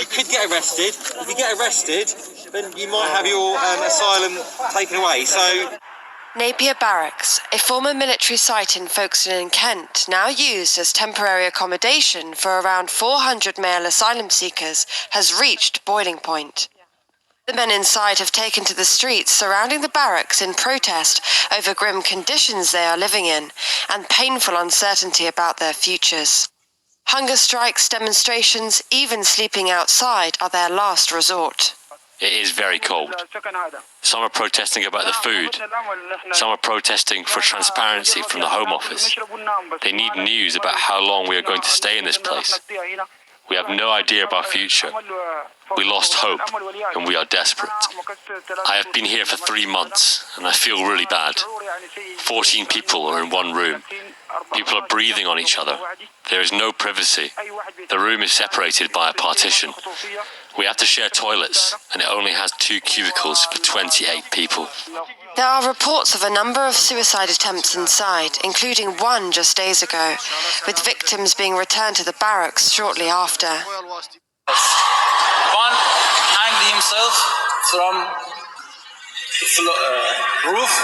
you could get arrested. If you get arrested, then you might have your asylum taken away. So. Napier Barracks, a former military site in Folkestone in Kent, now used as temporary accommodation for around 400 male asylum seekers, has reached boiling point. The men inside have taken to the streets surrounding the barracks in protest over grim conditions they are living in and painful uncertainty about their futures. Hunger strikes, demonstrations, even sleeping outside are their last resort. It is very cold. Some are protesting about the food. Some are protesting for transparency from the Home Office. They need news about how long we are going to stay in this place. We have no idea of our future. We lost hope, and we are desperate. I have been here for 3 months, and I feel really bad. 14 people are in one room. People are breathing on each other. There is no privacy. The room is separated by a partition. We have to share toilets, and it only has 2 cubicles for 28 people. There are reports of a number of suicide attempts inside, including one just days ago, with victims being returned to the barracks shortly after. One hanged himself from the roof,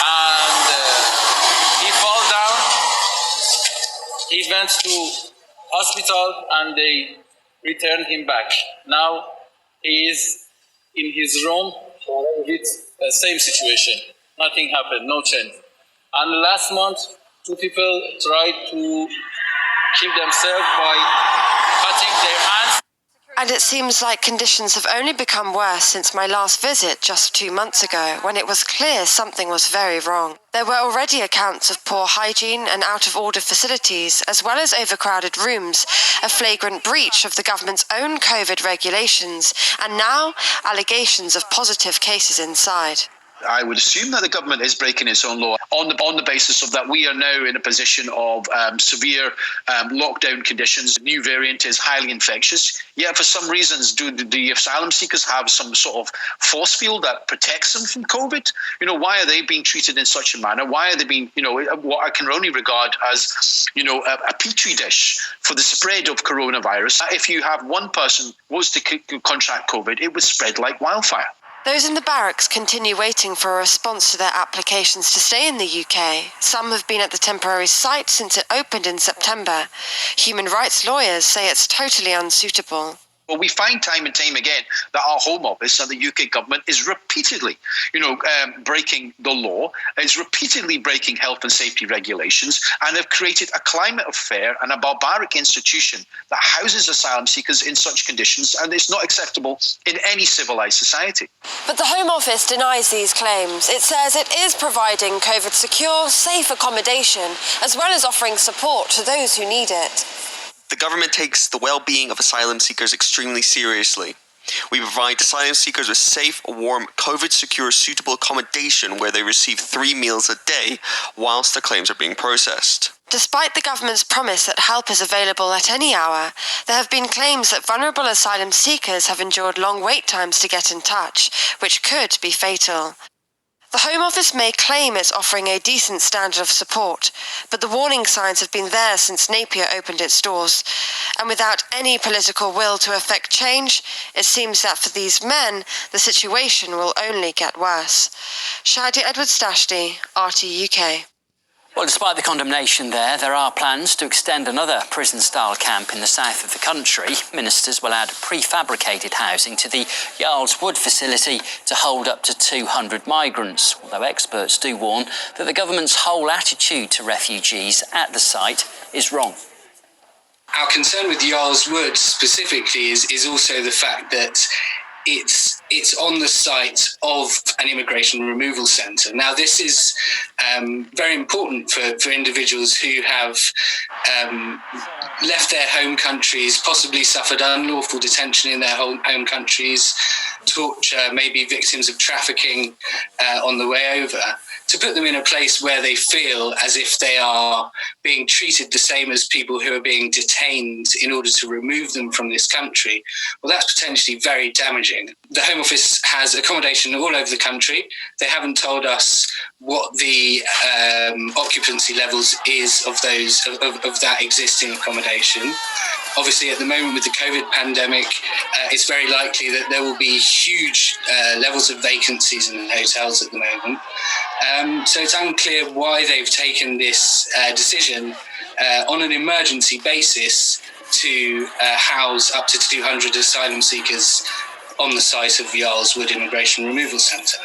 and he fell down. He went to hospital, and they returned him back. Now he is in his room with the same situation. Nothing happened, no change. And last month, 2 people tried to kill themselves by cutting their hands. And it seems like conditions have only become worse since my last visit just 2 months ago, when it was clear something was very wrong. There were already accounts of poor hygiene and out-of-order facilities, as well as overcrowded rooms, a flagrant breach of the government's own COVID regulations, and now allegations of positive cases inside. I would assume that the government is breaking its own law on the basis of that we are now in a position of severe lockdown conditions. The new variant is highly infectious. Yet for some reasons, do the asylum seekers have some sort of force field that protects them from COVID? Why are they being treated in such a manner? Why are they being, what I can only regard as, a petri dish for the spread of coronavirus? If you have one person was to contract COVID, it would spread like wildfire. Those in the barracks continue waiting for a response to their applications to stay in the UK. Some have been at the temporary site since it opened in September. Human rights lawyers say it's totally unsuitable. Well, we find time and time again that our Home Office and the UK government is repeatedly, breaking the law, is repeatedly breaking health and safety regulations, and have created a climate of fear and a barbaric institution that houses asylum seekers in such conditions, and it's not acceptable in any civilised society. But the Home Office denies these claims. It says it is providing COVID-secure, safe accommodation, as well as offering support to those who need it. The government takes the well-being of asylum seekers extremely seriously. We provide asylum seekers with safe, warm, COVID-secure, suitable accommodation where they receive 3 meals a day whilst their claims are being processed. Despite the government's promise that help is available at any hour, there have been claims that vulnerable asylum seekers have endured long wait times to get in touch, which could be fatal. The Home Office may claim it's offering a decent standard of support, but the warning signs have been there since Napier opened its doors. And without any political will to effect change, it seems that for these men, the situation will only get worse. Shadia Edwards-Dashty, RT UK. Well, despite the condemnation there are plans to extend another prison-style camp in the south of the country. Ministers will add prefabricated housing to the Yarl's Wood facility to hold up to 200 migrants, although experts do warn that the government's whole attitude to refugees at the site is wrong. Our concern with Yarl's Wood specifically is also the fact that it's on the site of an immigration removal centre. Now, this is very important for individuals who have left their home countries, possibly suffered unlawful detention in their home countries, torture, maybe victims of trafficking on the way over, to put them in a place where they feel as if they are being treated the same as people who are being detained in order to remove them from this country, well, that's potentially very damaging. The Home Office has accommodation all over the country. They haven't told us what the occupancy levels is of those of that existing accommodation. Obviously, at the moment with the COVID pandemic, it's very likely that there will be huge levels of vacancies in hotels at the moment. So it's unclear why they've taken this decision on an emergency basis to house up to 200 asylum seekers on the site of Yarl's Wood Immigration Removal Centre.